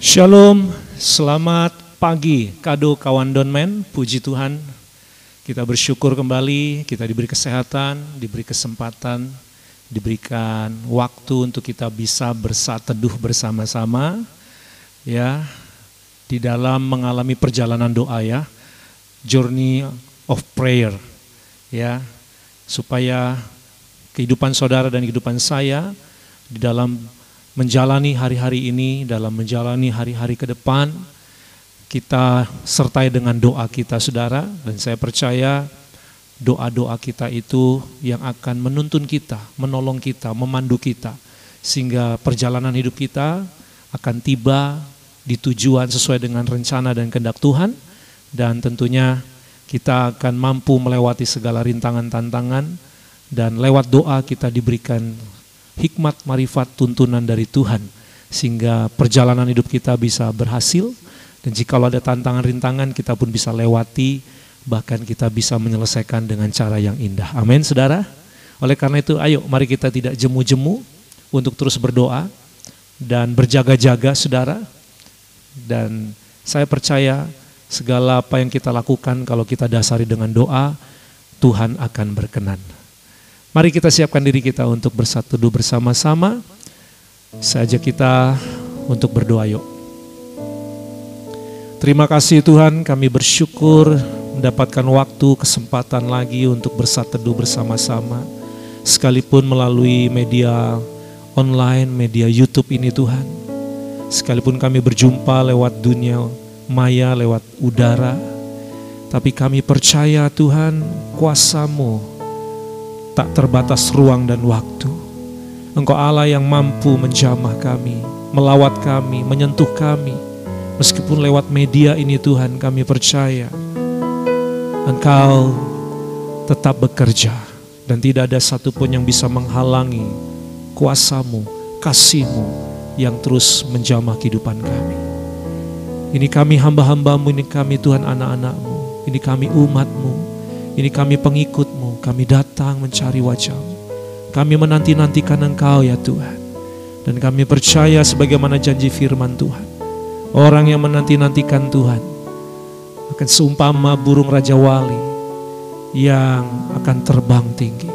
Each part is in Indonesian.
Shalom, selamat pagi kado kawan Donman, puji Tuhan. Kita bersyukur kembali, kita diberi kesehatan, diberi kesempatan, diberikan waktu untuk kita bisa bersaat teduh bersama-sama ya, di dalam mengalami perjalanan doa ya, journey of prayer ya, supaya kehidupan saudara dan kehidupan saya di dalam menjalani hari-hari ini, dalam menjalani hari-hari ke depan, kita sertai dengan doa kita saudara, dan saya percaya doa-doa kita itu yang akan menuntun kita, menolong kita, memandu kita, sehingga perjalanan hidup kita akan tiba di tujuan sesuai dengan rencana dan kehendak Tuhan, dan tentunya kita akan mampu melewati segala rintangan tantangan, dan lewat doa kita diberikan hikmat, marifat, tuntunan dari Tuhan, sehingga perjalanan hidup kita bisa berhasil, dan jika ada tantangan rintangan kita pun bisa lewati, bahkan kita bisa menyelesaikan dengan cara yang indah. Amin saudara. Oleh karena itu ayo mari kita tidak jemu-jemu untuk terus berdoa dan berjaga-jaga saudara, dan saya percaya segala apa yang kita lakukan kalau kita dasari dengan doa, Tuhan akan berkenan. Mari kita siapkan diri kita untuk bersatu teduh bersama-sama. Saya ajak kita untuk berdoa yuk. Terima kasih Tuhan, kami bersyukur mendapatkan waktu, kesempatan lagi untuk bersatu teduh bersama-sama. Sekalipun melalui media online, media YouTube ini Tuhan. Sekalipun kami berjumpa lewat dunia maya, lewat udara. Tapi kami percaya Tuhan, kuasa-Mu tak terbatas ruang dan waktu. Engkau Allah yang mampu menjamah kami, melawat kami, menyentuh kami. Meskipun lewat media ini Tuhan, kami percaya Engkau tetap bekerja, dan tidak ada satupun yang bisa menghalangi kuasa-Mu, kasih-Mu yang terus menjamah kehidupan kami. Ini kami hamba-hamba-Mu, ini kami Tuhan anak-anak-Mu, ini kami umat-Mu, ini kami pengikut-Mu. Kami datang mencari wajah-Mu. Kami menanti-nantikan Engkau ya Tuhan. Dan kami percaya sebagaimana janji firman Tuhan, orang yang menanti-nantikan Tuhan akan seumpama burung Raja Wali yang akan terbang tinggi,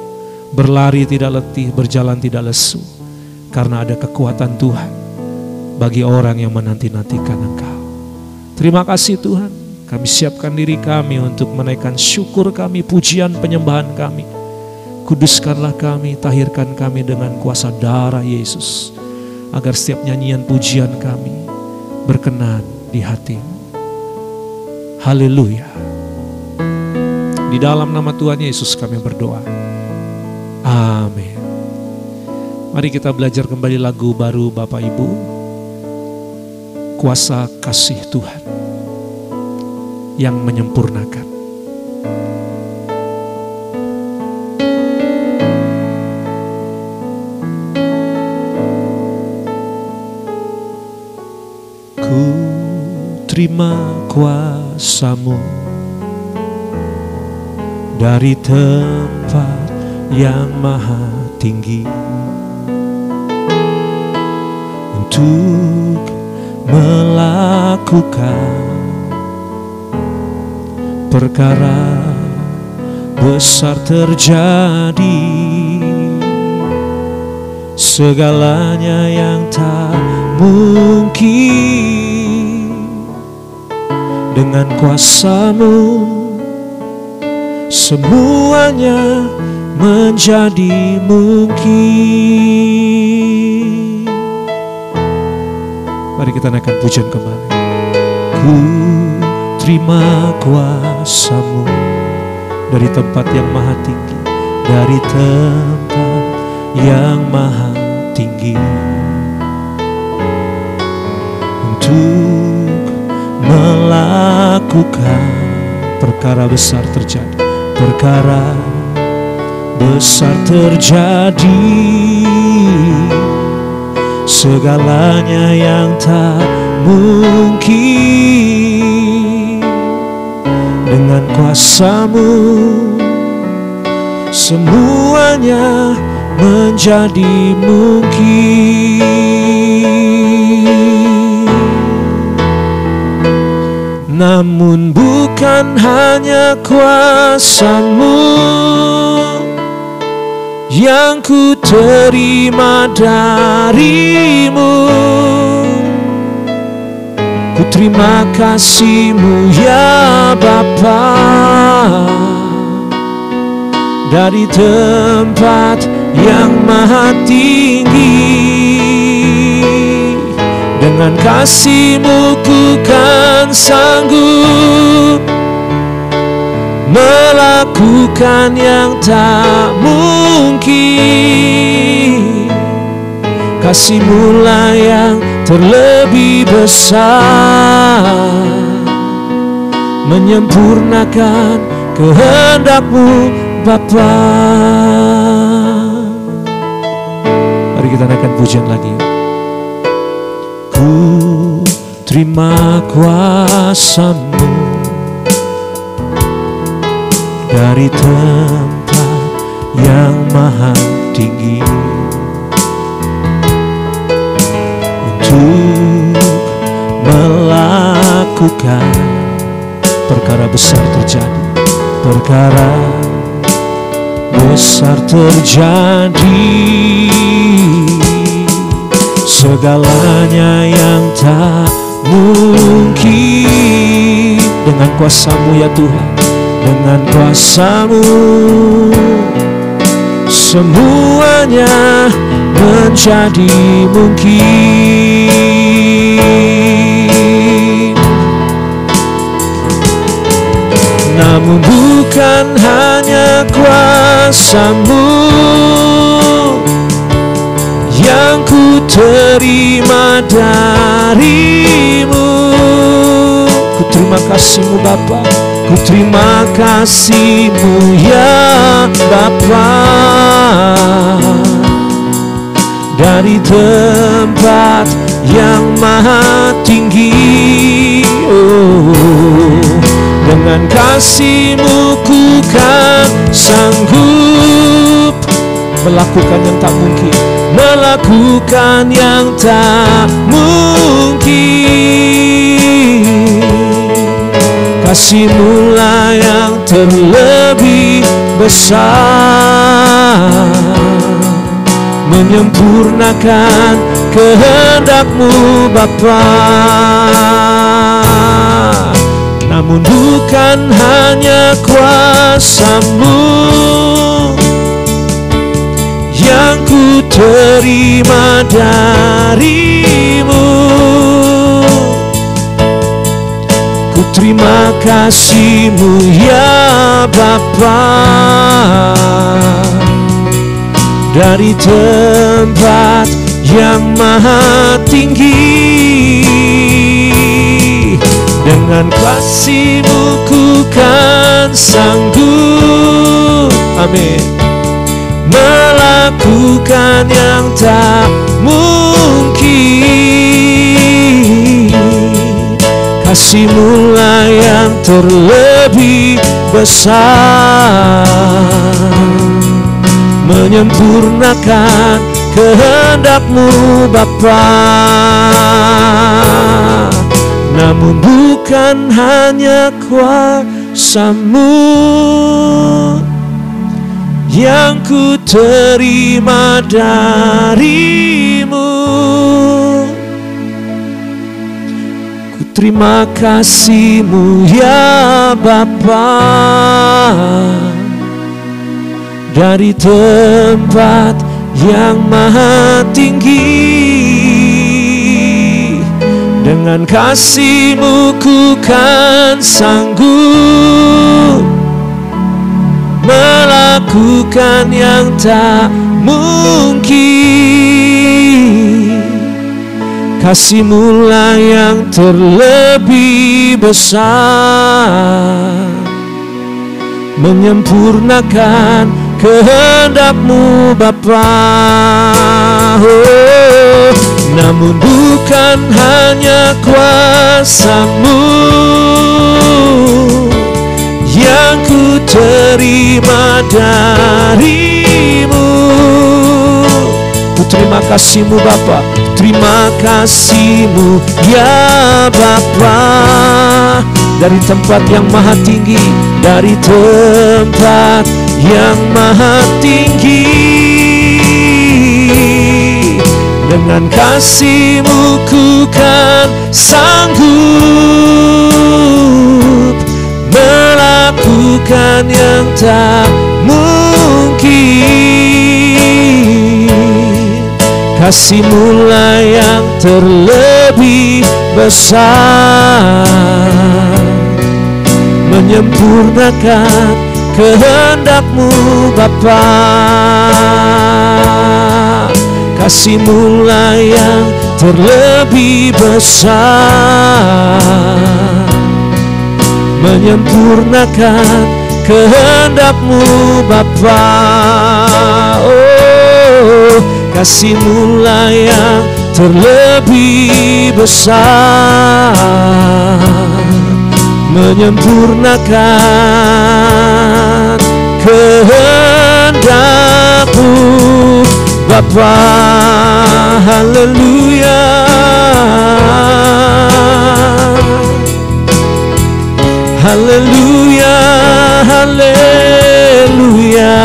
berlari tidak letih, berjalan tidak lesu, karena ada kekuatan Tuhan bagi orang yang menanti-nantikan Engkau. Terima kasih Tuhan. Kami siapkan diri kami untuk menaikkan syukur kami, pujian, penyembahan kami. Kuduskanlah kami, tahirkan kami dengan kuasa darah Yesus, agar setiap nyanyian pujian kami berkenan di hati-Mu. Haleluya. Di dalam nama Tuhan Yesus kami berdoa. Amin. Mari kita belajar kembali lagu baru Bapak Ibu. Kuasa kasih Tuhan yang menyempurnakan. Ku terima kuasa-Mu dari tempat yang maha tinggi, untuk melakukan perkara besar terjadi, segalanya yang tak mungkin dengan kuasa-Mu semuanya menjadi mungkin. Mari kita naikkan pujian kembali. Ku terima kuasa-Mu dari tempat yang maha tinggi, dari tempat yang maha tinggi, untuk melakukan perkara besar terjadi, perkara besar terjadi, segalanya yang tak mungkin dengan kuasa-Mu semuanya menjadi mungkin. namun bukan hanya kuasa-Mu yang ku terima dari-Mu. Ku terima kasih-Mu ya Bapa, dari tempat yang maha tinggi. Dengan kasih-Mu ku kan sanggup melakukan yang tak mungkin. Kasih-Mu lah yang terlebih besar, menyempurnakan kehendak-Mu Bapa. Mari kita naikkan pujian lagi. Ku terima kuasa-Mu dari tempat yang maha tinggi, untuk melakukan perkara besar terjadi, perkara besar terjadi. Segalanya yang tak mungkin, dengan kuasa-Mu ya Tuhan, dengan kuasa-Mu semuanya menjadi mungkin. Namun bukan hanya kuasa-Mu yang ku terima dari-Mu. Ku terima kasih-Mu Bapa, ku terima kasih-Mu ya Bapa, dari tempat yang maha tinggi. Dengan kasih-Mu ku kan sanggup melakukan yang tak mungkin, melakukan yang tak mungkin. Kasih-Mu lah yang terlebih besar, menyempurnakan kehendak-Mu Bapa. Namun bukan hanya kuasa-Mu yang ku terima dari-Mu. Ku terima kasih-Mu ya Bapa, dari tempat yang maha tinggi. Dengan kasih-Mu ku kan sanggup, amin, melakukan yang tak mungkin. Kasih-Mu lah yang terlebih besar, menyempurnakan kehendak-Mu Bapa. Namun bukan hanya kuasa-Mu yang ku terima dari-Mu. Ku terima kasih-Mu ya Bapa, dari tempat yang maha tinggi. Dengan kasih-Mu ku kan sanggup melakukan yang tak mungkin. Kasih-Mu lah yang terlebih besar, menyempurnakan kehendak-Mu Bapa. Namun bukan hanya kuasa-Mu yang ku terima dari-Mu. Ku terima kasih-Mu Bapa, terima kasih-Mu ya Bapa, dari tempat yang maha tinggi, dari tempat yang maha tinggi. Dengan kasih-Mu ku kan sanggup melakukan yang tak mungkin. Kasih-Mu lah yang terlebih besar, menyempurnakan kehendak-Mu Bapa. Kasih-Mu lah yang terlebih besar, menyempurnakan kehendak-Mu Bapa. Oh, kasih-Mu lah yang terlebih besar, menyempurnakan kehendak-Mu Bapa. Haleluya, haleluya, haleluya.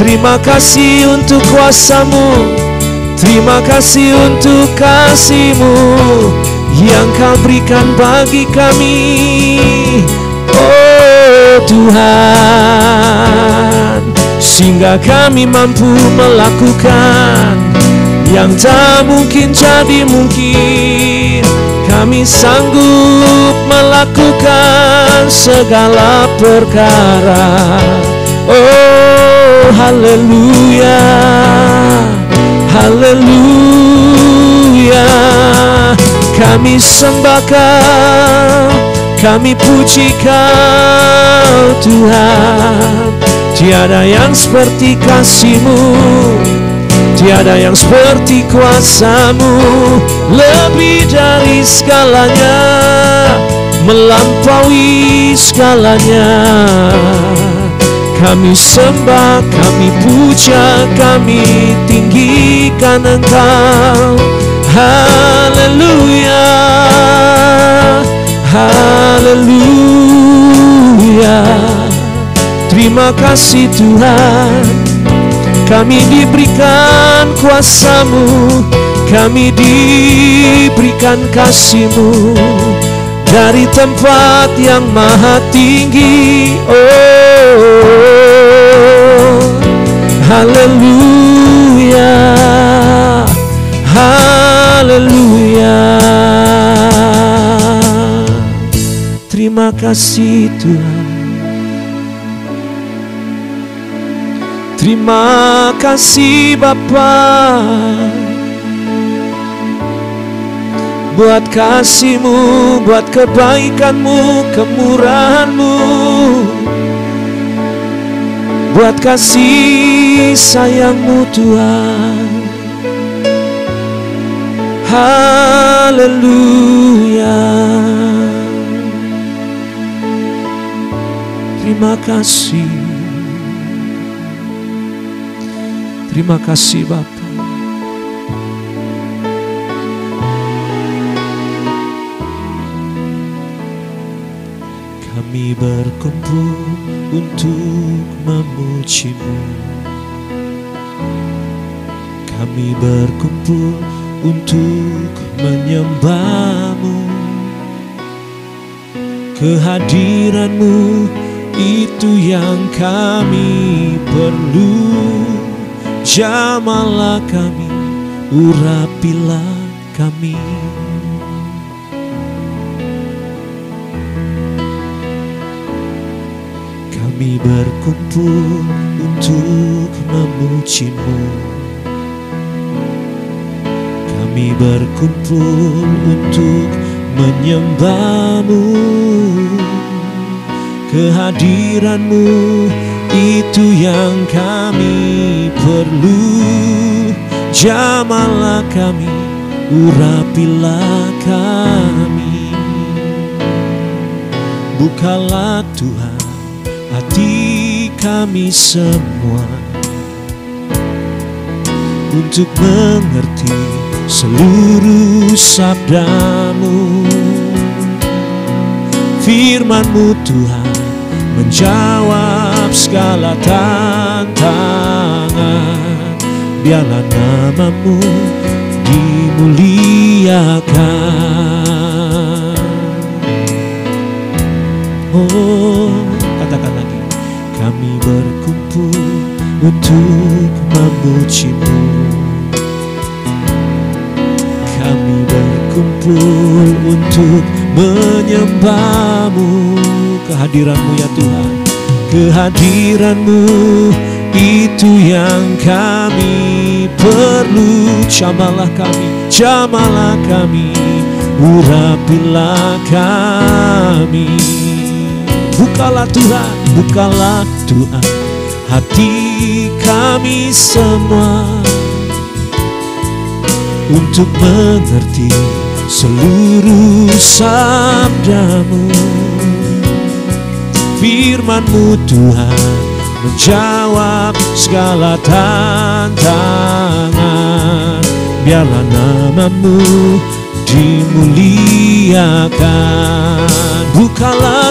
Terima kasih untuk kuasa-Mu, terima kasih untuk kasih-Mu yang Kau berikan bagi kami. Oh Tuhan, sehingga kami mampu melakukan yang tak mungkin jadi mungkin. Kami sanggup melakukan segala perkara. Oh haleluya, haleluya. Kami sembah Kau, kami puji Kau Tuhan. Tiada yang seperti kasih-Mu, tiada yang seperti kuasa-Mu. Lebih dari segalanya, melampaui segalanya. Kami sembah, kami puja, kami tinggikan Engkau. Haleluya, haleluya. Terima kasih Tuhan, kami diberikan kuasa-Mu, kami diberikan kasih-Mu dari tempat yang maha tinggi. Oh haleluya, haleluya. Terima kasih Tuhan, terima kasih Bapa, buat kasih-Mu, buat kebaikan-Mu, kemurahan-Mu, buat kasih sayang-Mu Tuhan. Haleluya. Terima kasih, terima kasih Bapa. Kami berkumpul untuk memuji-Mu, kami berkumpul untuk menyembah-Mu. Kehadiran-Mu itu yang kami perlu. Jamalah kami, urapilah kami. Kami berkumpul untuk memuji-Mu, kami berkumpul untuk menyembah-Mu. Kehadiran-Mu itu yang kami perlu. Jamalah kami, urapilah kami. Bukalah Tuhan hati kami semua untuk mengerti seluruh sabda-Mu. Firman-Mu Tuhan menjawab segala tantangan. Biarlah nama-Mu dimuliakan. Oh, katakan lagi. Kami berkumpul untuk memuji-Mu. Kami berkumpul untuk menyembah-Mu. Kehadiran-Mu ya Tuhan, kehadiran-Mu itu yang kami perlu. Jamalah kami, urapilah kami. Bukalah Tuhan hati kami semua untuk mengerti seluruh sabda-Mu. Firman-Mu Tuhan menjawab segala tantangan. Biarlah nama-Mu dimuliakan. Bukalah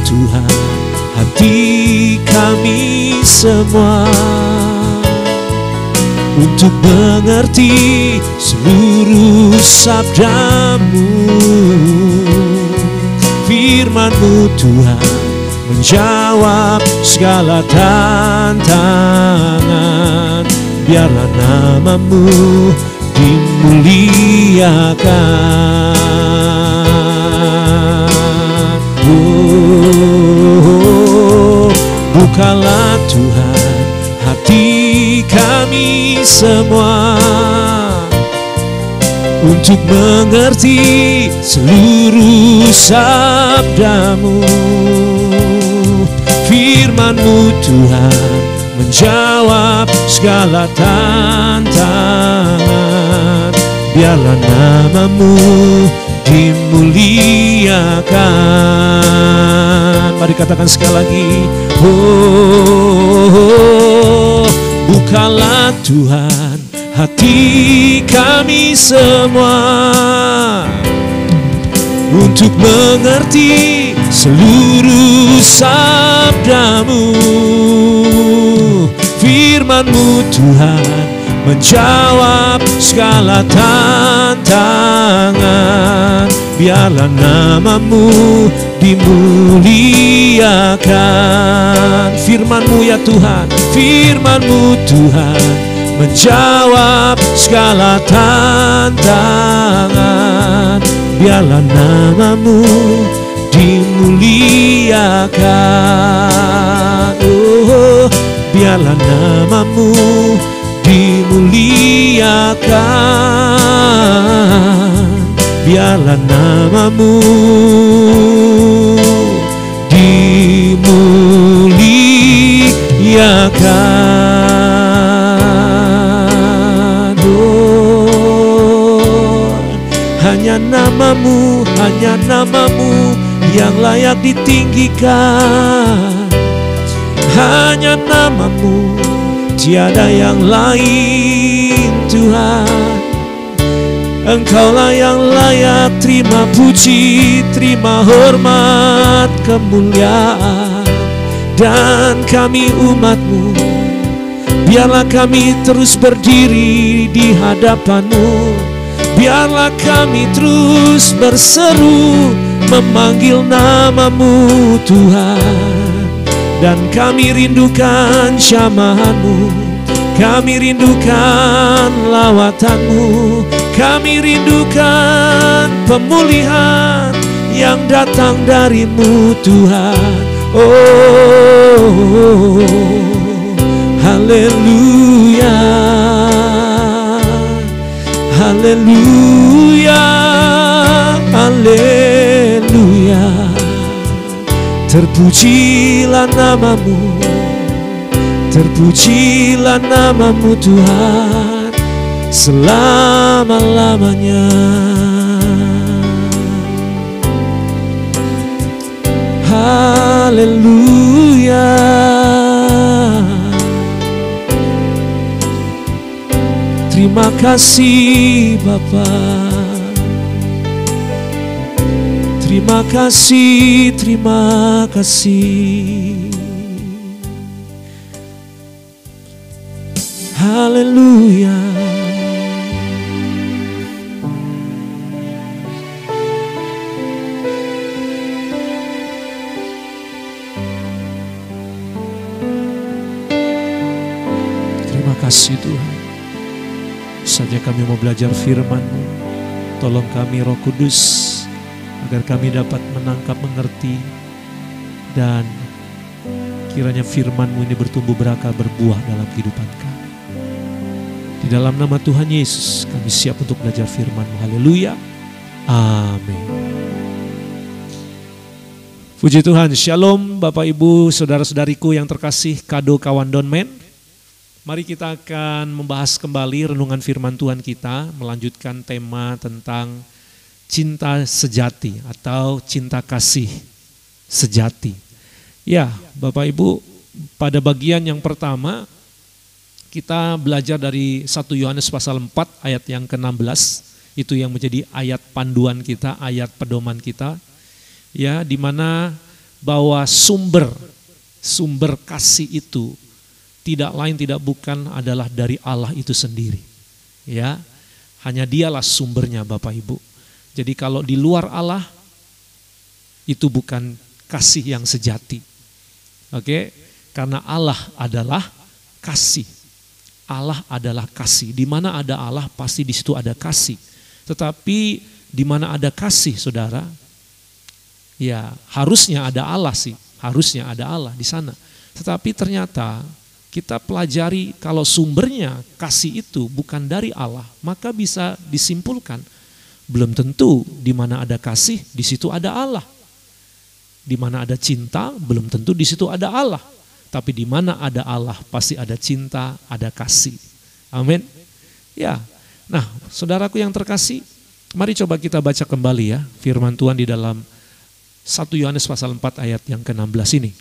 Tuhan hati kami semua untuk mengerti seluruh sabda-Mu. Firman-Mu Tuhan menjawab segala tantangan. Biarlah nama-Mu dimuliakan. Oh, bukalah Tuhan hati kami semua untuk mengerti seluruh sabda-Mu. Firman-Mu Tuhan menjawab segala tantangan. Biarlah nama-Mu dimuliakan. Mari katakan sekali lagi. Oh, bukalah Tuhan hati kami semua untuk mengerti seluruh sabda-Mu. Firman-Mu Tuhan menjawab segala tantangan. Biarlah nama-Mu dimuliakan. Firman-Mu ya Tuhan, Firman-Mu Tuhan menjawab segala tantangan. Biarlah nama-Mu dimuliakan. Oh, biarlah nama-Mu dimuliakan. Biarlah nama-Mu dimuliakan. Oh, hanya nama-Mu yang layak ditinggikan. Hanya nama-Mu, tiada yang lain Tuhan. Engkaulah yang layak terima puji, terima hormat, kemuliaan. Dan kami umat-Mu, biarlah kami terus berdiri di hadapan-Mu. Biarlah kami terus berseru memanggil nama-Mu Tuhan. Dan kami rindukan jamahan-Mu, kami rindukan lawatan-Mu, kami rindukan pemulihan yang datang dari-Mu Tuhan. Oh, haleluya, haleluya, haleluya. Terpujilah nama-Mu, terpujilah nama-Mu Tuhan selama-lamanya. Haleluya. Terima kasih Bapa, Terima kasih, terima kasih. Haleluya. Terima kasih Tuhan. Saja kami mau belajar firman-Mu. Tolong kami Roh Kudus agar kami dapat menangkap, mengerti, dan kiranya firman-Mu ini bertumbuh berakar, berbuah dalam kehidupan kami. Di dalam nama Tuhan Yesus kami siap untuk belajar firman-Mu. Haleluya. Amin. Puji Tuhan. Shalom Bapak Ibu saudara-saudariku yang terkasih, kado kawan Donmen. Mari kita akan membahas kembali renungan firman Tuhan kita, melanjutkan tema tentang cinta sejati atau cinta kasih sejati. Ya, Bapak Ibu, pada bagian yang pertama kita belajar dari 1 Yohanes pasal 4 ayat yang ke-16. Itu yang menjadi ayat panduan kita, ayat pedoman kita. Ya, di mana bahwa sumber kasih itu tidak lain tidak bukan adalah dari Allah itu sendiri. Ya, hanya Dialah sumbernya Bapak Ibu. Jadi kalau di luar Allah itu bukan kasih yang sejati. Oke, karena Allah adalah kasih. Allah adalah kasih. Di mana ada Allah pasti di situ ada kasih. Tetapi di mana ada kasih, Saudara, ya harusnya ada Allah sih. Harusnya ada Allah di sana. Tetapi ternyata kita pelajari kalau sumbernya kasih itu bukan dari Allah, maka bisa disimpulkan belum tentu di mana ada kasih di situ ada Allah. Di mana ada cinta belum tentu di situ ada Allah. Tapi di mana ada Allah pasti ada cinta, ada kasih. Amin. Ya. Nah, saudaraku yang terkasih, mari coba kita baca kembali ya firman Tuhan di dalam 1 Yohanes pasal 4 ayat yang ke-16 ini.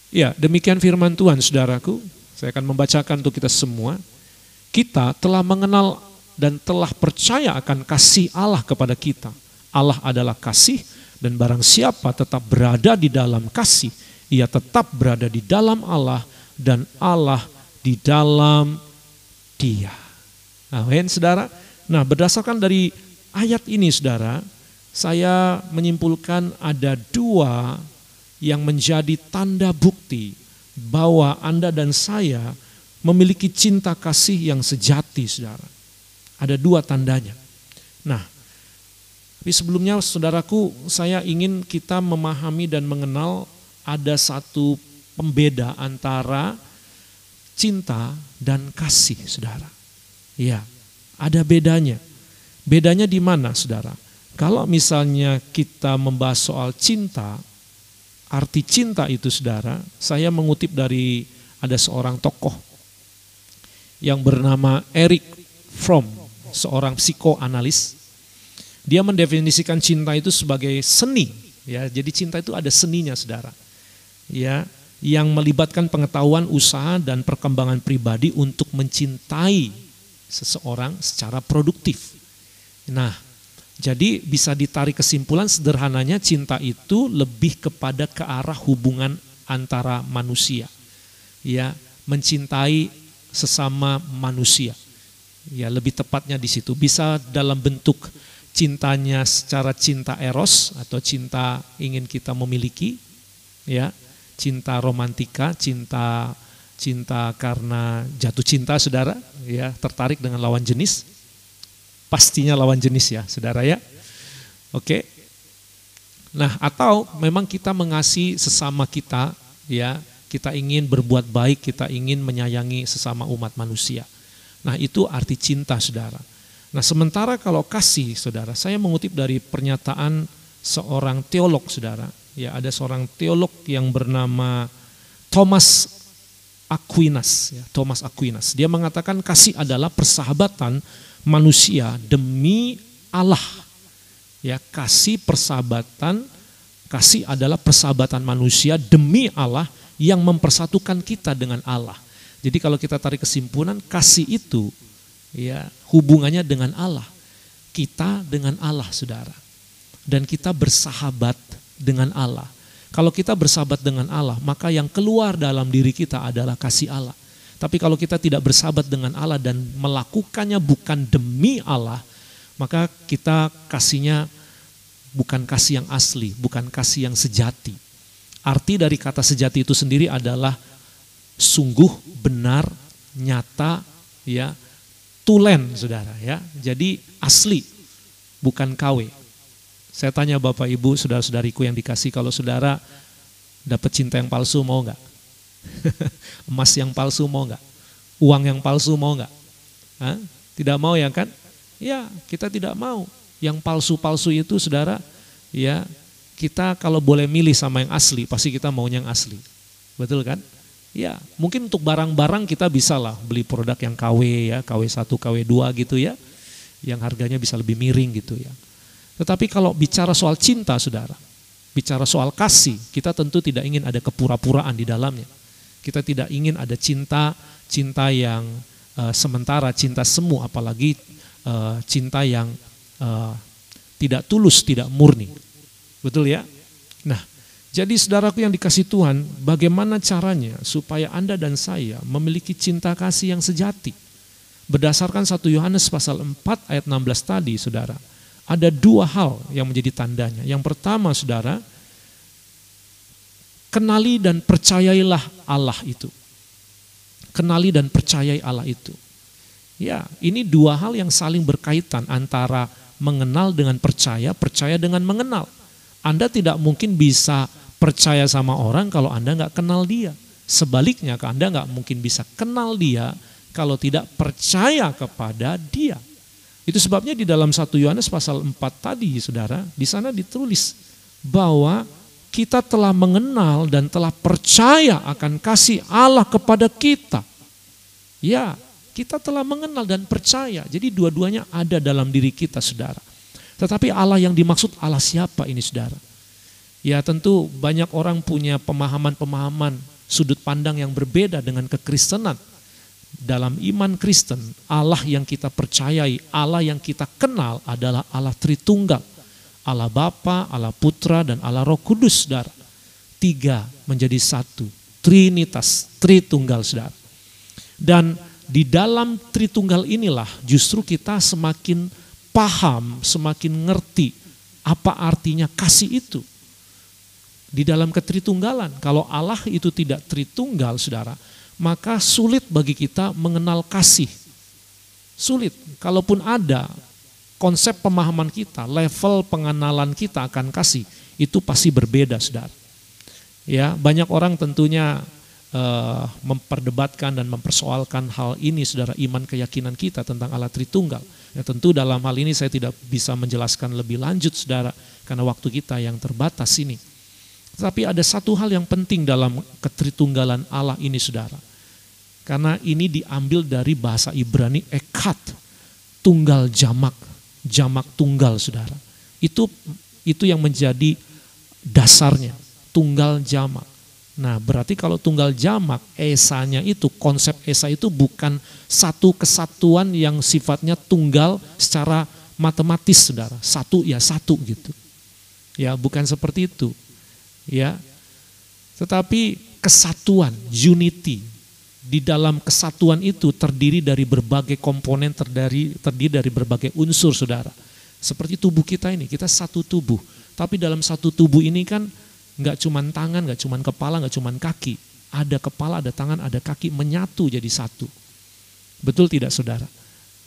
Ya, demikian firman Tuhan saudaraku. Saya akan membacakan untuk kita semua. Kita telah mengenal dan telah percaya akan kasih Allah kepada kita. Allah adalah kasih, dan barang siapa tetap berada di dalam kasih, ia tetap berada di dalam Allah dan Allah di dalam Dia. Amin, saudara. Nah, berdasarkan dari ayat ini, saudara, saya menyimpulkan ada dua yang menjadi tanda bukti bahwa Anda dan saya memiliki cinta kasih yang sejati, saudara. Ada dua tandanya. Nah, tapi sebelumnya saudaraku, saya ingin kita memahami dan mengenal ada satu pembeda antara cinta dan kasih, saudara. Ya, ada bedanya. Bedanya di mana, saudara? Kalau misalnya kita membahas soal cinta, arti cinta itu, saudara, saya mengutip dari ada seorang tokoh yang bernama Erich Fromm, seorang psikoanalis. Dia mendefinisikan cinta itu sebagai seni, ya. Jadi cinta itu ada seninya, saudara. Ya, yang melibatkan pengetahuan, usaha dan perkembangan pribadi untuk mencintai seseorang secara produktif. Nah, jadi bisa ditarik kesimpulan sederhananya cinta itu lebih kepada ke arah hubungan antara manusia. Ya, mencintai sesama manusia. Ya, lebih tepatnya di situ. Bisa dalam bentuk cintanya secara cinta eros atau cinta ingin kita memiliki, ya, cinta romantika, cinta karena jatuh cinta, saudara, ya, tertarik dengan lawan jenis. Pastinya lawan jenis ya, saudara ya. Oke. Nah, atau memang kita mengasihi sesama kita, ya, kita ingin berbuat baik, kita ingin menyayangi sesama umat manusia. Nah, itu arti cinta, saudara. Nah, sementara kalau kasih, saudara, saya mengutip dari pernyataan seorang teolog, saudara. Ya, ada seorang teolog yang bernama Thomas Aquinas, ya, Thomas Aquinas. Dia mengatakan kasih adalah persahabatan manusia demi Allah. Ya, kasih adalah persahabatan manusia demi Allah yang mempersatukan kita dengan Allah. Jadi kalau kita tarik kesimpulan, kasih itu ya hubungannya dengan Allah. Kita dengan Allah, saudara. dan kita bersahabat dengan Allah. Kalau kita bersahabat dengan Allah, maka yang keluar dalam diri kita adalah kasih Allah. Tapi kalau kita tidak bersahabat dengan Allah dan melakukannya bukan demi Allah, maka kita kasihnya bukan kasih yang asli, bukan kasih yang sejati. Arti dari kata sejati itu sendiri adalah sungguh, benar, nyata, ya, tulen, saudara, ya. Jadi asli, bukan KW. Saya tanya Bapak Ibu, saudara-saudariku yang dikasih, kalau saudara dapat cinta yang palsu mau nggak? Emas yang palsu mau nggak? Uang yang palsu mau nggak? Tidak mau ya kan? Ya, kita tidak mau. Yang palsu-palsu itu saudara, ya kita kalau boleh milih sama yang asli, pasti kita maunya yang asli. Betul kan? Ya, mungkin untuk barang-barang kita bisa lah beli produk yang KW ya, KW1, KW2 gitu ya, yang harganya bisa lebih miring gitu ya. Tetapi kalau bicara soal cinta saudara, bicara soal kasih, kita tentu tidak ingin ada kepura-puraan di dalamnya. Kita tidak ingin ada cinta yang sementara, cinta semu, apalagi cinta yang tidak tulus, tidak murni. Betul ya? Nah, jadi saudaraku yang dikasih Tuhan, bagaimana caranya supaya Anda dan saya memiliki cinta kasih yang sejati? Berdasarkan 1 Yohanes pasal 4 ayat 16 tadi saudara, ada 2 hal yang menjadi tandanya. Yang pertama saudara, kenali dan percayailah Allah itu. Kenali dan percayai Allah itu. Ya, ini 2 hal yang saling berkaitan antara mengenal dengan percaya, percaya dengan mengenal. Anda tidak mungkin bisa percaya sama orang kalau Anda nggak kenal dia. Sebaliknya, Anda nggak mungkin bisa kenal dia kalau tidak percaya kepada dia. Itu sebabnya di dalam 1 Yohanes pasal 4 tadi saudara, di sana ditulis bahwa kita telah mengenal dan telah percaya akan kasih Allah kepada kita. Ya, kita telah mengenal dan percaya. Jadi dua-duanya ada dalam diri kita saudara. Tetapi Allah yang dimaksud Allah siapa ini saudara? Ya tentu banyak orang punya pemahaman-pemahaman sudut pandang yang berbeda dengan kekristenan. Dalam iman Kristen, Allah yang kita percayai, Allah yang kita kenal adalah Allah Tritunggal. Allah Bapa, Allah Putra, dan Allah Roh Kudus, saudara. 3 menjadi 1, Trinitas, Tritunggal, saudara. Dan di dalam Tritunggal inilah justru kita semakin paham, semakin ngerti apa artinya kasih itu. Di dalam ketritunggalan, kalau Allah itu tidak Tritunggal, saudara, maka sulit bagi kita mengenal kasih. Sulit, kalaupun ada konsep pemahaman kita, level pengenalan kita akan kasih, itu pasti berbeda saudara. Ya, banyak orang tentunya memperdebatkan dan mempersoalkan hal ini saudara, iman keyakinan kita tentang Allah Tritunggal. Ya, tentu dalam hal ini saya tidak bisa menjelaskan lebih lanjut saudara, karena waktu kita yang terbatas ini. Tetapi ada satu hal yang penting dalam ketritunggalan Allah ini saudara. Karena ini diambil dari bahasa Ibrani ekad, tunggal jamak, jamak tunggal saudara. Itu yang menjadi dasarnya, tunggal jamak. Nah berarti kalau tunggal jamak, esanya itu, konsep esa itu bukan satu kesatuan yang sifatnya tunggal secara matematis saudara. Satu ya satu gitu. Ya bukan seperti itu. Ya, tetapi kesatuan, unity. Di dalam kesatuan itu terdiri dari berbagai komponen, terdiri dari berbagai unsur saudara. Seperti tubuh kita ini, kita satu tubuh. Tapi dalam satu tubuh ini kan nggak cuman tangan, nggak cuman kepala, nggak cuman kaki. Ada kepala, ada tangan, ada kaki, menyatu jadi satu. Betul tidak saudara?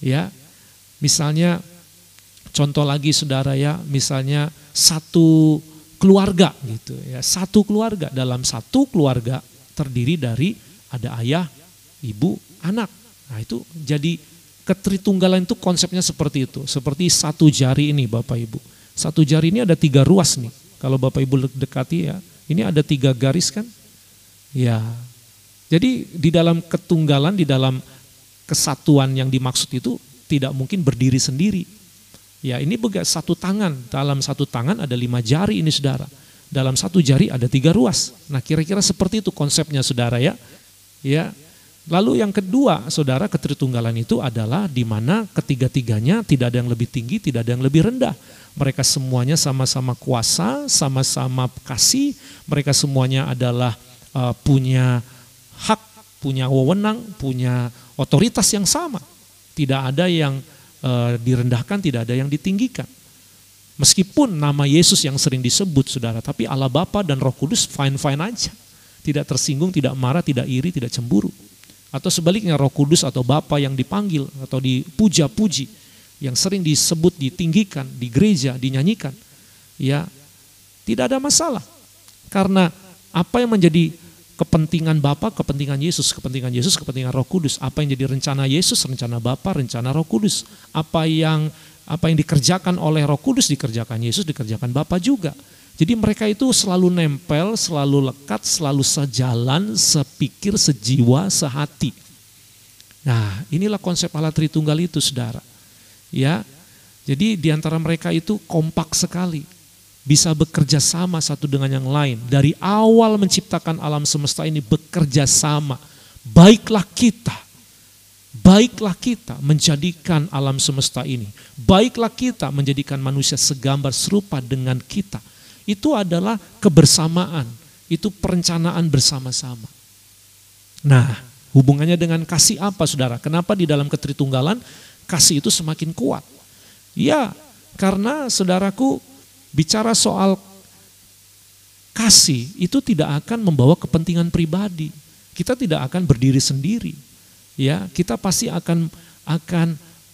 Ya, misalnya contoh lagi saudara ya, misalnya satu keluarga gitu ya, satu keluarga. Dalam satu keluarga terdiri dari ada ayah, ibu, anak. Nah itu jadi ketritunggalan itu konsepnya seperti itu. Seperti satu jari ini Bapak Ibu. Satu jari ini ada 3 ruas nih. Kalau Bapak Ibu dekati ya, ini ada 3 garis kan. Ya, jadi di dalam ketunggalan, di dalam kesatuan yang dimaksud itu tidak mungkin berdiri sendiri. Ya ini satu tangan, dalam satu tangan ada 5 jari ini saudara. Dalam satu jari ada 3 ruas. Nah kira-kira seperti itu konsepnya saudara ya. Ya, Lalu yang kedua, saudara, ketritunggalan itu adalah di mana ketiga-tiganya tidak ada yang lebih tinggi, tidak ada yang lebih rendah. Mereka semuanya sama-sama kuasa, sama-sama kasih, mereka semuanya adalah punya hak, punya wewenang, punya otoritas yang sama. Tidak ada yang direndahkan, tidak ada yang ditinggikan. Meskipun nama Yesus yang sering disebut, saudara, tapi Allah Bapa dan Roh Kudus fine-fine aja. Tidak tersinggung, tidak marah, tidak iri, tidak cemburu. Atau sebaliknya Roh Kudus atau Bapa yang dipanggil atau dipuja-puji, yang sering disebut, ditinggikan, di gereja, dinyanyikan, ya tidak ada masalah. Karena apa yang menjadi kepentingan Bapa, kepentingan Yesus, kepentingan Roh Kudus. Apa yang jadi rencana Yesus, rencana Bapa, rencana Roh Kudus. Apa yang dikerjakan oleh Roh Kudus, dikerjakan Yesus, dikerjakan Bapa juga. Jadi mereka itu selalu nempel, selalu lekat, selalu sejalan, sepikir, sejiwa, sehati. Nah, inilah konsep Allah Tritunggal itu, saudara. Ya, jadi di antara mereka itu kompak sekali, bisa bekerja sama satu dengan yang lain. Dari awal menciptakan alam semesta ini bekerja sama. Baiklah kita menjadikan alam semesta ini. Baiklah kita menjadikan manusia segambar serupa dengan kita. Itu adalah kebersamaan, itu perencanaan bersama-sama. Nah, hubungannya dengan kasih apa, saudara? Kenapa di dalam ketritunggalan kasih itu semakin kuat? Ya, karena saudaraku, bicara soal kasih itu tidak akan membawa kepentingan pribadi. Kita tidak akan berdiri sendiri. Ya, kita pasti akan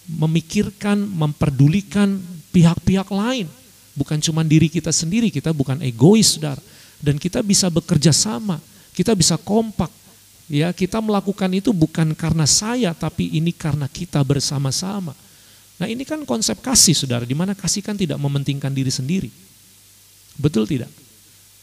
memikirkan, memperdulikan pihak-pihak lain. Bukan cuma diri kita sendiri, kita bukan egois, saudara. Dan kita bisa bekerja sama, kita bisa kompak. Ya, kita melakukan itu bukan karena saya, tapi ini karena kita bersama-sama. Nah, ini kan konsep kasih, saudara, di mana kasih kan tidak mementingkan diri sendiri. Betul tidak?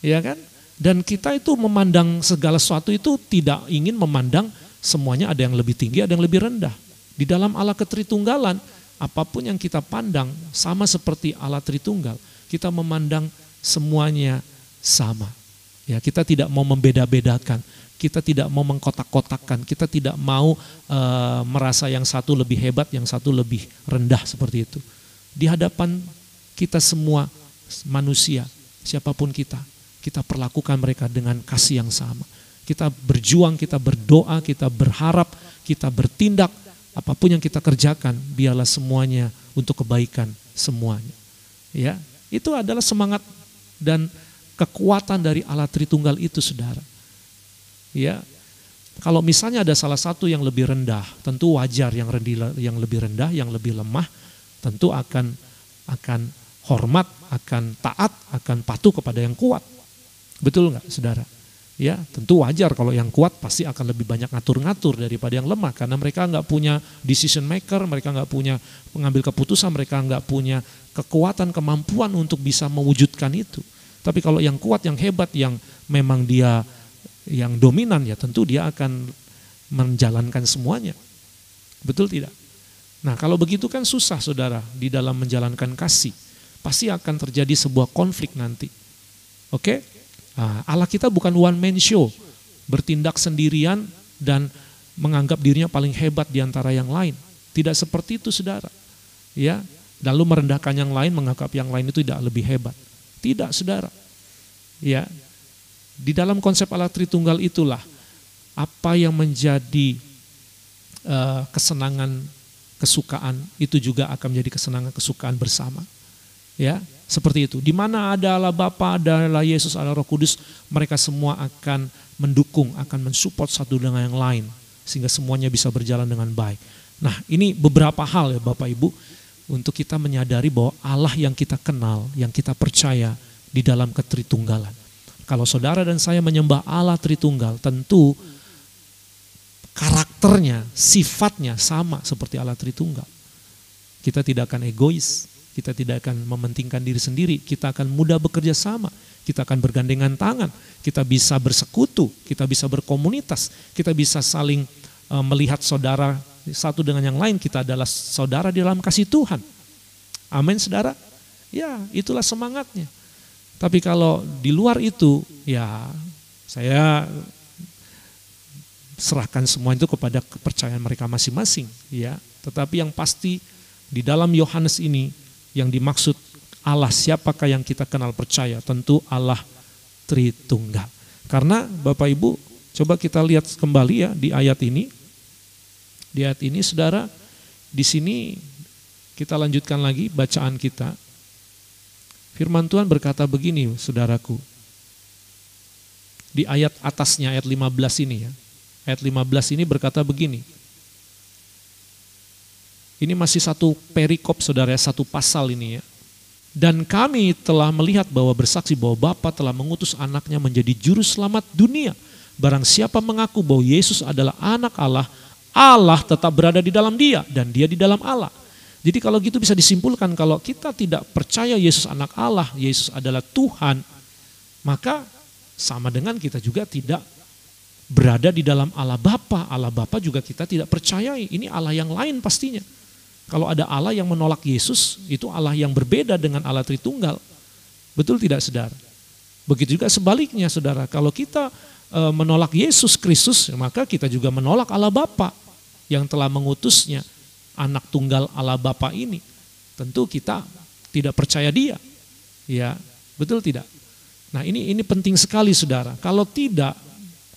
Ya kan? Dan kita itu memandang segala sesuatu itu tidak ingin memandang semuanya ada yang lebih tinggi, ada yang lebih rendah. Di dalam Allah Ketritunggalan, apapun yang kita pandang sama seperti Allah Tritunggal, kita memandang semuanya sama. Ya, kita tidak mau membeda-bedakan, kita tidak mau mengkotak-kotakkan, kita tidak mau merasa yang satu lebih hebat, yang satu lebih rendah seperti itu. Di hadapan kita semua manusia, siapapun kita perlakukan mereka dengan kasih yang sama. Kita berjuang, kita berdoa, kita berharap, kita bertindak. Apapun yang kita kerjakan, biarlah semuanya untuk kebaikan semuanya. Ya, itu adalah semangat dan kekuatan dari Allah Tritunggal itu, saudara. Ya, kalau misalnya ada salah satu yang lebih rendah, tentu wajar yang lebih rendah, yang lebih lemah, tentu akan hormat, akan taat, akan patuh kepada yang kuat. Betul nggak, saudara? Ya, tentu wajar kalau yang kuat pasti akan lebih banyak ngatur-ngatur daripada yang lemah, karena mereka nggak punya decision maker, mereka nggak punya pengambil keputusan, mereka nggak punya kekuatan, kemampuan untuk bisa mewujudkan itu. Tapi kalau yang kuat, yang hebat, yang memang dia yang dominan, ya tentu dia akan menjalankan semuanya. Betul tidak? Nah, kalau begitu kan susah, saudara, di dalam menjalankan kasih. Pasti akan terjadi sebuah konflik nanti. Oke? Nah, Allah kita bukan one man show, bertindak sendirian dan menganggap dirinya paling hebat di antara yang lain. Tidak seperti itu, saudara. Ya, lalu merendahkan yang lain, menganggap yang lain itu tidak lebih hebat. Tidak, saudara. Ya, di dalam konsep Allah Tritunggal itulah apa yang menjadi kesenangan, kesukaan itu juga akan menjadi kesenangan, kesukaan bersama. Ya, seperti itu. Di mana ada Allah Bapa, ada Allah Yesus, ada Roh Kudus, mereka semua akan mendukung, akan mensupport satu dengan yang lain sehingga semuanya bisa berjalan dengan baik. Nah, ini beberapa hal ya Bapak Ibu untuk kita menyadari bahwa Allah yang kita kenal, yang kita percaya di dalam ketritunggalan. Kalau saudara dan saya menyembah Allah Tritunggal, tentu karakternya, sifatnya sama seperti Allah Tritunggal. Kita tidak akan egois, kita tidak akan mementingkan diri sendiri, kita akan mudah bekerja sama, kita akan bergandengan tangan, kita bisa bersekutu, kita bisa berkomunitas, kita bisa saling melihat saudara satu dengan yang lain, kita adalah saudara di dalam kasih Tuhan. Amin, saudara. Ya, itulah semangatnya. Tapi kalau di luar itu, ya saya serahkan semua itu kepada kepercayaan mereka masing-masing, ya. Tetapi yang pasti di dalam Yohanes ini yang dimaksud Allah, siapakah yang kita kenal percaya? Tentu Allah Tritunggal. Karena Bapak Ibu, coba kita lihat kembali ya di ayat ini. Di ayat ini saudara, di sini kita lanjutkan lagi bacaan kita. Firman Tuhan berkata begini, saudaraku. Di ayat atasnya, ayat 15 ini ya. Ayat 15 ini berkata begini. Ini masih satu perikop saudara, satu pasal ini ya. Dan kami telah melihat bahwa bersaksi bahwa Bapa telah mengutus anaknya menjadi juru selamat dunia. Barang siapa mengaku bahwa Yesus adalah anak Allah, Allah tetap berada di dalam dia dan dia di dalam Allah. Jadi kalau gitu bisa disimpulkan kalau kita tidak percaya Yesus anak Allah, Yesus adalah Tuhan, maka sama dengan kita juga tidak berada di dalam Allah Bapa. Allah Bapa juga kita tidak percayai. Ini Allah yang lain pastinya. Kalau ada Allah yang menolak Yesus, itu Allah yang berbeda dengan Allah Tritunggal. Betul tidak saudara? Begitu juga sebaliknya saudara. Kalau kita menolak Yesus Kristus, maka kita juga menolak Allah Bapa yang telah mengutusnya, anak tunggal Allah Bapa ini. Tentu kita tidak percaya dia. Ya, betul tidak? Nah ini penting sekali saudara. Kalau tidak,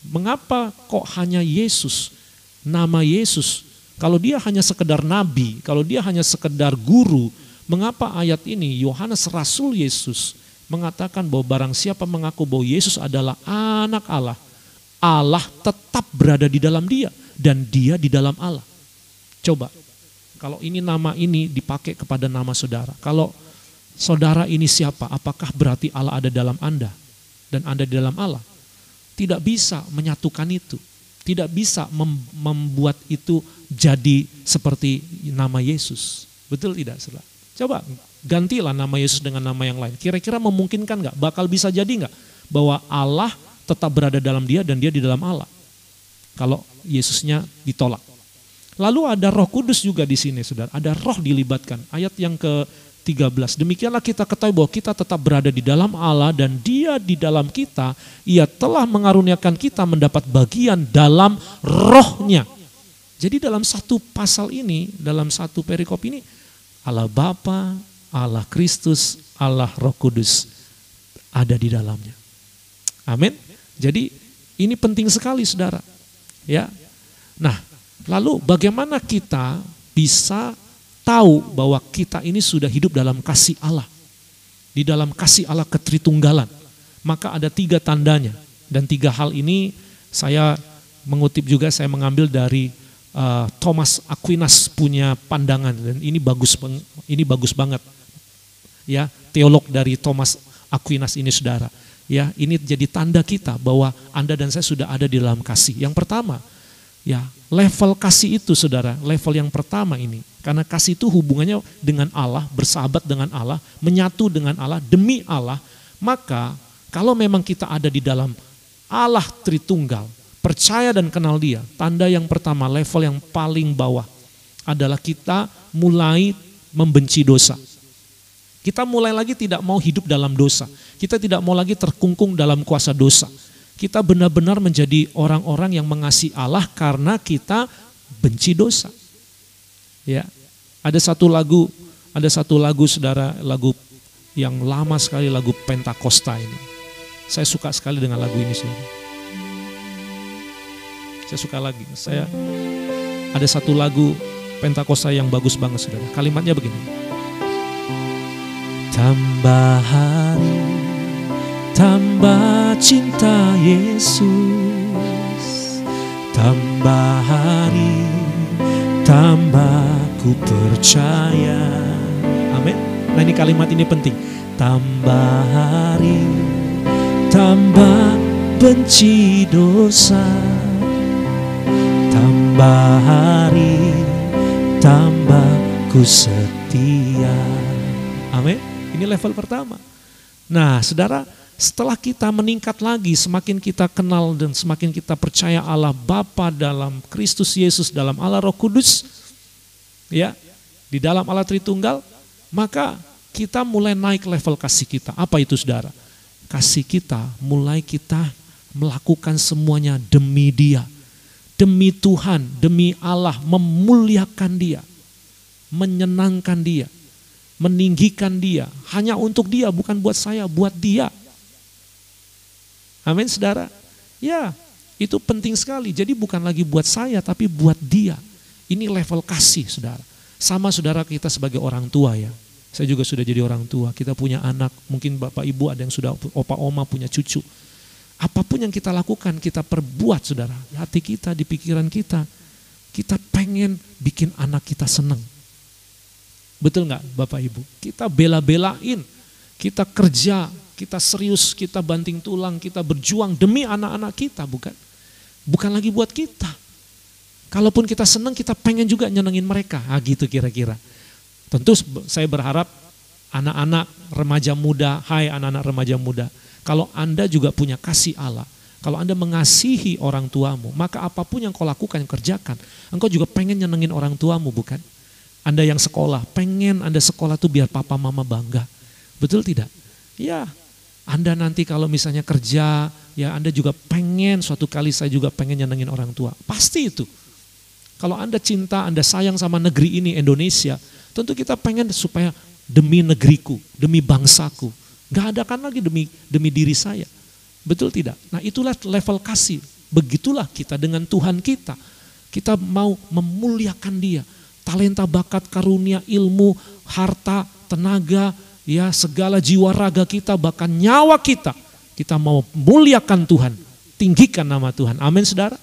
mengapa kok hanya Yesus, nama Yesus? Kalau dia hanya sekedar nabi, kalau dia hanya sekedar guru, mengapa ayat ini Yohanes Rasul Yesus mengatakan bahwa barang siapa mengaku bahwa Yesus adalah anak Allah, Allah tetap berada di dalam dia dan dia di dalam Allah. Coba, kalau ini nama ini dipakai kepada nama saudara, kalau saudara ini siapa? Apakah berarti Allah ada dalam Anda dan Anda di dalam Allah? Tidak bisa menyatukan itu. Tidak bisa membuat itu jadi seperti nama Yesus. Betul tidak, saudara? Coba gantilah nama Yesus dengan nama yang lain. Kira-kira memungkinkan nggak? Bakal bisa jadi nggak? Bahwa Allah tetap berada dalam dia dan dia di dalam Allah. Kalau Yesusnya ditolak. Lalu ada Roh Kudus juga di sini, saudara. Ada roh dilibatkan. Ayat yang ke-13. Demikianlah kita ketahui bahwa kita tetap berada di dalam Allah dan dia di dalam kita. Ia telah mengaruniakan kita mendapat bagian dalam rohnya. Jadi dalam satu pasal ini, dalam satu perikop ini, Allah Bapa, Allah Kristus, Allah Roh Kudus ada di dalamnya. Amin. Jadi ini penting sekali saudara. Ya. Nah, lalu bagaimana kita bisa tahu bahwa kita ini sudah hidup dalam kasih Allah. Di dalam kasih Allah ketritunggalan. Maka ada 3 tandanya. Dan 3 hal ini saya mengutip juga, saya mengambil dari Thomas Aquinas punya pandangan. Dan ini bagus banget. Ya, teolog dari Thomas Aquinas ini saudara. Ya, ini jadi tanda kita bahwa Anda dan saya sudah ada di dalam kasih. Yang pertama, ya, level kasih itu saudara, level yang pertama ini. Karena kasih itu hubungannya dengan Allah, bersahabat dengan Allah, menyatu dengan Allah, demi Allah. Maka kalau memang kita ada di dalam Allah Tritunggal, percaya dan kenal dia, tanda yang pertama, level yang paling bawah adalah kita mulai membenci dosa. Kita mulai lagi tidak mau hidup dalam dosa. Kita tidak mau lagi terkungkung dalam kuasa dosa. Kita benar-benar menjadi orang-orang yang mengasihi Allah karena kita benci dosa. Ya, ada satu lagu saudara, lagu yang lama sekali, lagu Pentakosta ini. Saya suka sekali dengan lagu ini saudara. Saya suka lagi. Ada satu lagu Pentakosta yang bagus banget saudara. Kalimatnya begini. Tambah hari, tambah cinta Yesus, tambah hari, tambah ku percaya. Amin. Nah ini kalimat ini penting. Tambah hari, tambah benci dosa, tambah hari, tambah ku setia. Amin. Ini level pertama. Nah saudara, setelah kita meningkat lagi, semakin kita kenal dan semakin kita percaya Allah Bapa dalam Kristus Yesus, dalam Allah Roh Kudus, ya, di dalam Allah Tritunggal, maka kita mulai naik level kasih kita. Apa itu saudara? Kasih kita mulai kita melakukan semuanya demi Dia, demi Tuhan, demi Allah, memuliakan Dia, menyenangkan Dia, meninggikan Dia, hanya untuk Dia, bukan buat saya, buat Dia. Amin saudara. Ya, itu penting sekali. Jadi bukan lagi buat saya, tapi buat Dia. Ini level kasih saudara. Sama saudara kita sebagai orang tua ya. Saya juga sudah jadi orang tua, kita punya anak, mungkin bapak ibu ada yang sudah opa oma punya cucu. Apapun yang kita lakukan, kita perbuat saudara. Di hati kita, di pikiran kita pengen bikin anak kita senang. Betul nggak Bapak Ibu? Kita bela-belain, kita kerja, kita serius, kita banting tulang, kita berjuang demi anak-anak kita, bukan? Bukan lagi buat kita. Kalaupun kita senang, kita pengen juga nyenengin mereka, gitu kira-kira. Tentu saya berharap anak-anak remaja muda, hai anak-anak remaja muda, kalau Anda juga punya kasih Allah, kalau Anda mengasihi orang tuamu, maka apapun yang kau lakukan, kerjakan, engkau juga pengen nyenengin orang tuamu, bukan? Anda yang sekolah, pengen Anda sekolah tuh biar papa mama bangga. Betul tidak? Ya, Anda nanti kalau misalnya kerja, ya Anda juga pengen, suatu kali saya juga pengen nyenengin orang tua. Pasti itu. Kalau Anda cinta, Anda sayang sama negeri ini, Indonesia, tentu kita pengen supaya demi negeriku, demi bangsaku. Gak ada kan lagi demi diri saya. Betul tidak? Nah itulah level kasih. Begitulah kita dengan Tuhan kita. Kita mau memuliakan Dia. Talenta, bakat, karunia, ilmu, harta, tenaga, ya segala jiwa raga kita, bahkan nyawa kita. Kita mau muliakan Tuhan, tinggikan nama Tuhan. Amin saudara.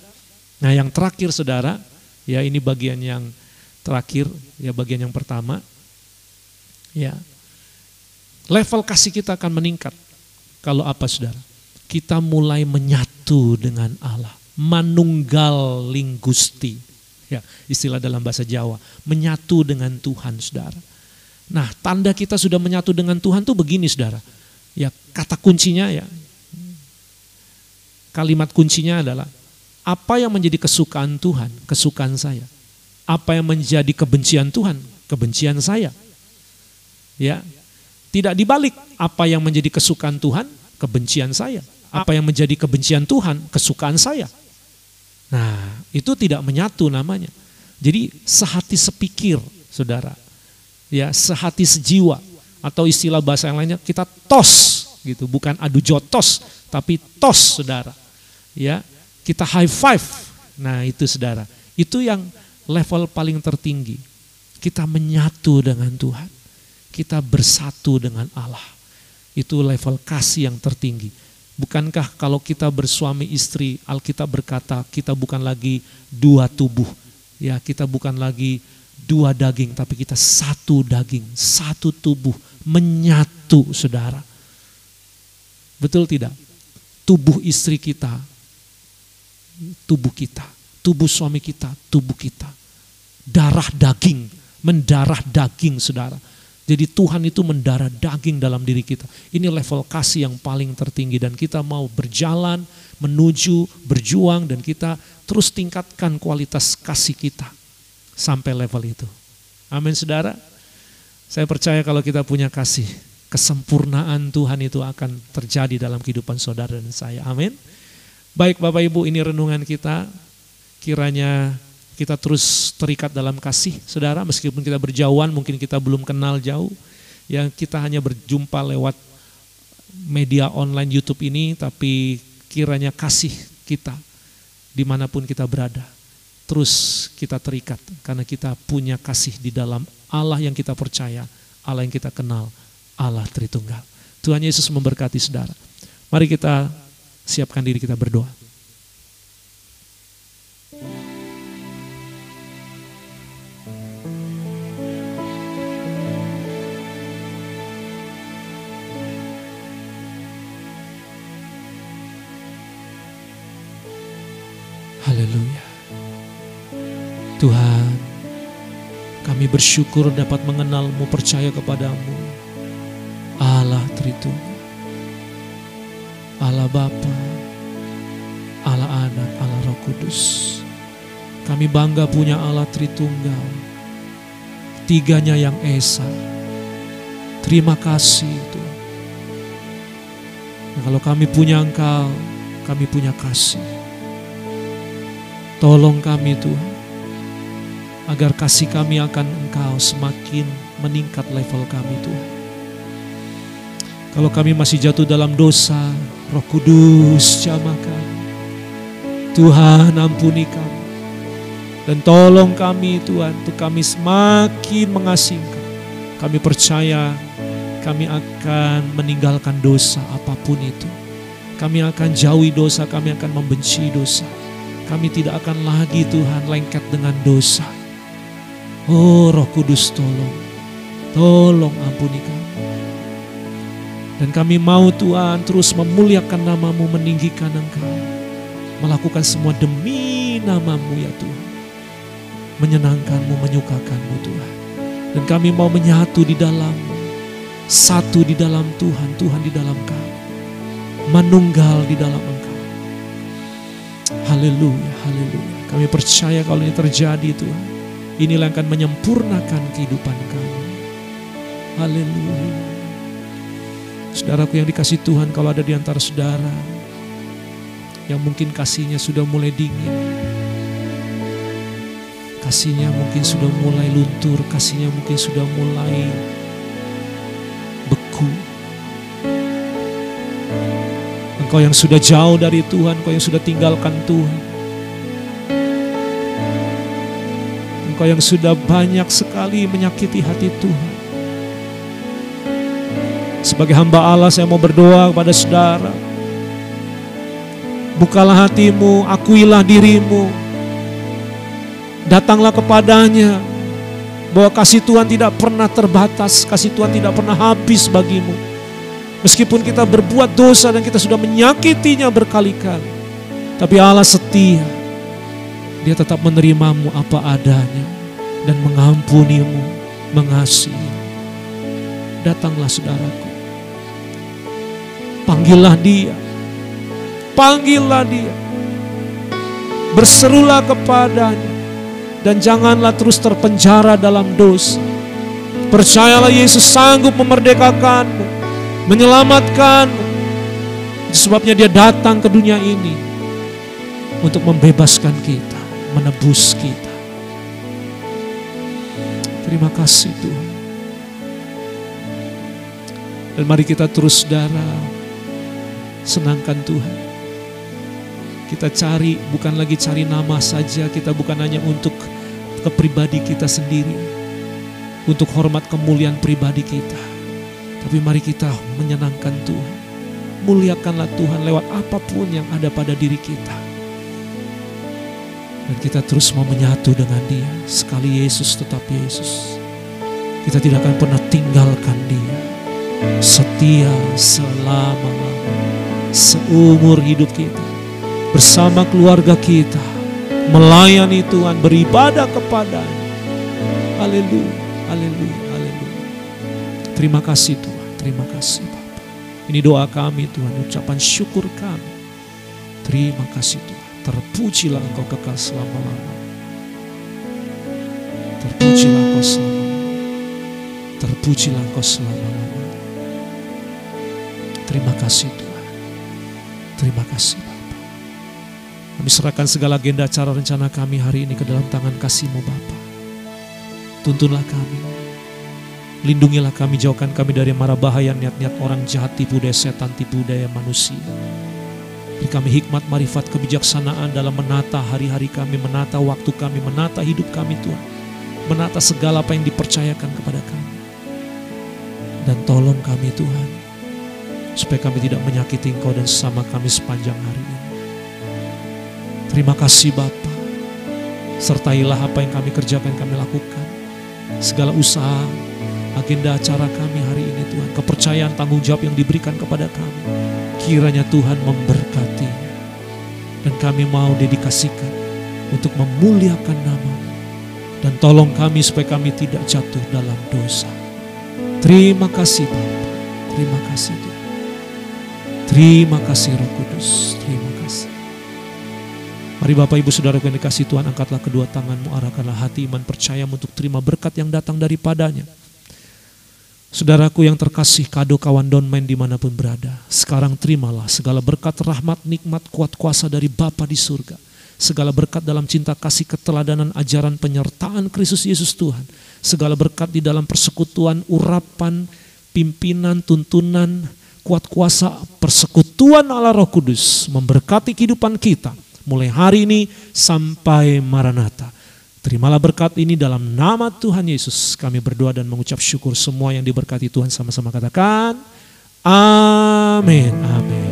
Nah yang terakhir saudara, ya ini bagian yang terakhir, ya bagian yang pertama. Ya, level kasih kita akan meningkat. Kalau apa saudara? Kita mulai menyatu dengan Allah. Manunggaling Gusti. Ya, istilah dalam bahasa Jawa, menyatu dengan Tuhan saudara. Nah tanda kita sudah menyatu dengan Tuhan tuh begini saudara. Ya kata kuncinya ya, kalimat kuncinya adalah apa yang menjadi kesukaan Tuhan, kesukaan saya. Apa yang menjadi kebencian Tuhan, kebencian saya. Ya, tidak dibalik, apa yang menjadi kesukaan Tuhan, kebencian saya. Apa yang menjadi kebencian Tuhan, kesukaan saya. Nah, itu tidak menyatu namanya. Jadi sehati sepikir, saudara. Ya, sehati sejiwa, atau istilah bahasa yang lainnya kita tos gitu, bukan adu jotos, tapi tos, saudara. Ya, kita high five. Nah, itu saudara. Itu yang level paling tertinggi. Kita menyatu dengan Tuhan. Kita bersatu dengan Allah. Itu level kasih yang tertinggi. Bukankah kalau kita bersuami istri, Alkitab berkata kita bukan lagi dua tubuh. Ya, kita bukan lagi dua daging, tapi kita satu daging, satu tubuh, menyatu saudara. Betul tidak? Tubuh istri kita, tubuh kita, tubuh suami kita, tubuh kita. Darah daging, mendarah daging saudara. Jadi Tuhan itu mendarah daging dalam diri kita. Ini level kasih yang paling tertinggi dan kita mau berjalan, menuju, berjuang dan kita terus tingkatkan kualitas kasih kita sampai level itu. Amin saudara. Saya percaya kalau kita punya kasih, kesempurnaan Tuhan itu akan terjadi dalam kehidupan saudara dan saya. Amin. Baik Bapak Ibu, ini renungan kita. Kiranya kita terus terikat dalam kasih, saudara, meskipun kita berjauhan, mungkin kita belum kenal jauh, yang kita hanya berjumpa lewat media online YouTube ini, tapi kiranya kasih kita, dimanapun kita berada, terus kita terikat, karena kita punya kasih di dalam Allah yang kita percaya, Allah yang kita kenal, Allah Tritunggal. Tuhan Yesus memberkati saudara. Mari kita siapkan diri, kita berdoa. Haleluya. Tuhan, kami bersyukur dapat mengenal-Mu, percaya kepadamu. Allah Tritunggal, Allah Bapa, Allah Anak, Allah Roh Kudus. Kami bangga punya Allah Tritunggal, tiganya yang esa. Terima kasih Tuhan. Nah, kalau kami punya Engkau, kami punya kasih. Tolong kami Tuhan, agar kasih kami akan Engkau semakin meningkat level kami Tuhan. Kalau kami masih jatuh dalam dosa, Roh Kudus jamah kami. Tuhan ampuni kami. Dan tolong kami Tuhan, untuk kami semakin mengasihi Engkau. Kami percaya kami akan meninggalkan dosa apapun itu. Kami akan jauhi dosa, kami akan membenci dosa. Kami tidak akan lagi Tuhan lengket dengan dosa. Oh Roh Kudus tolong ampuni kami. Dan kami mau Tuhan terus memuliakan nama-Mu, meninggikan Engkau. Melakukan semua demi nama-Mu ya Tuhan. Menyenangkan-Mu, menyukakan-Mu Tuhan. Dan kami mau menyatu di dalam-Mu. Satu di dalam Tuhan, Tuhan di dalam kami. Manunggal di dalam Engkau. Haleluya, haleluya. Kami percaya kalau ini terjadi Tuhan, inilah yang akan menyempurnakan kehidupan kami. Haleluya. Saudaraku yang dikasihi Tuhan, kalau ada di antara saudara yang mungkin kasihnya sudah mulai dingin, kasihnya mungkin sudah mulai luntur, kasihnya mungkin sudah mulai beku. Engkau yang sudah jauh dari Tuhan, Engkau yang sudah tinggalkan Tuhan, Engkau yang sudah banyak sekali menyakiti hati Tuhan. Sebagai hamba Allah, saya mau berdoa kepada saudara. Bukalah hatimu, akuilah dirimu, datanglah kepadanya, bahwa kasih Tuhan tidak pernah terbatas, kasih Tuhan tidak pernah habis bagimu. Meskipun kita berbuat dosa dan kita sudah menyakitinya berkali-kali, tapi Allah setia. Dia tetap menerimamu apa adanya dan mengampunimu, mengasihimu. Datanglah saudaraku, panggillah dia, panggillah dia, berserulah kepadanya, dan janganlah terus terpenjara dalam dosa. Percayalah Yesus sanggup memerdekakanmu, menyelamatkanmu. Sebabnya dia datang ke dunia ini untuk membebaskan kita, menebus kita. Terima kasih Tuhan. Dan mari kita terus saudara, senangkan Tuhan. Kita cari, bukan lagi cari nama saja. Kita bukan hanya untuk kepribadi kita sendiri, untuk hormat kemuliaan pribadi kita, tapi mari kita menyenangkan Tuhan. Muliakanlah Tuhan lewat apapun yang ada pada diri kita. Dan kita terus mau menyatu dengan Dia. Sekali Yesus tetap Yesus, kita tidak akan pernah tinggalkan Dia. Setia selama-lamanya, seumur hidup kita, bersama keluarga kita, melayani Tuhan, beribadah kepada-Nya. Haleluya, haleluya, haleluya. Terima kasih Tuhan, terima kasih Bapa. Ini doa kami Tuhan, ucapan syukur kami. Terima kasih Tuhan. Terpujilah Engkau kekal selama-lamanya. Terpujilah Engkau selama-lamanya. Terpujilah Engkau selama-lamanya. Terima kasih Tuhan. Terima kasih Bapa. Kami serahkan segala agenda, acara, rencana kami hari ini ke dalam tangan kasih-Mu Bapa. Tuntunlah kami, lindungilah kami, jauhkan kami dari mara bahaya niat-niat orang jahat, tipu daya setan, tipu daya manusia. Beri kami hikmat, marifat, kebijaksanaan dalam menata hari-hari kami, menata waktu kami, menata hidup kami Tuhan. Menata segala apa yang dipercayakan kepada kami. Dan tolong kami Tuhan, supaya kami tidak menyakiti Engkau dan sesama kami sepanjang hari ini. Terima kasih Bapa. Sertailah apa yang kami kerjakan, kami lakukan. Segala usaha, agenda acara kami hari ini Tuhan, kepercayaan, tanggung jawab yang diberikan kepada kami, kiranya Tuhan memberkatinya. Dan kami mau dedikasikan untuk memuliakan nama-Mu. Dan tolong kami supaya kami tidak jatuh dalam dosa. Terima kasih Bapa. Terima kasih Tuhan. Terima kasih Roh Kudus. Terima kasih. Mari Bapak Ibu Saudara yang dikasihi Tuhan, angkatlah kedua tanganmu, arahkanlah hati iman percayamu untuk terima berkat yang datang daripadanya. Saudaraku yang terkasih, kado kawan Donmain dimanapun berada, sekarang terimalah segala berkat, rahmat, nikmat, kuat kuasa dari Bapa di surga. segala berkat dalam cinta kasih keteladanan ajaran penyertaan Kristus Yesus Tuhan, segala berkat di dalam persekutuan, urapan, pimpinan, tuntunan, kuat kuasa, persekutuan Allah Roh Kudus memberkati kehidupan kita mulai hari ini sampai Maranatha. Terimalah berkat ini dalam nama Tuhan Yesus. Kami berdoa dan mengucap syukur. Semua yang diberkati Tuhan sama-sama katakan amin. Amin.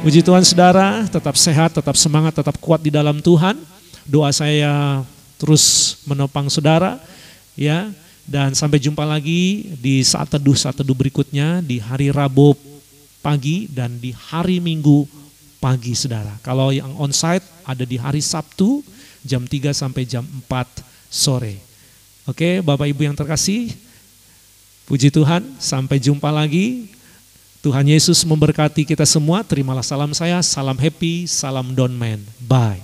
Puji Tuhan saudara, tetap sehat, tetap semangat, tetap kuat di dalam Tuhan. Doa saya terus menopang saudara ya. Dan sampai jumpa lagi di saat teduh berikutnya di hari Rabu pagi dan di hari Minggu pagi saudara. Kalau yang onsite ada di hari Sabtu jam 3 sampai jam 4 sore. Oke, Bapak Ibu yang terkasih, puji Tuhan, sampai jumpa lagi. Tuhan Yesus memberkati kita semua. Terimalah salam saya, salam happy, salam Don Man. Bye.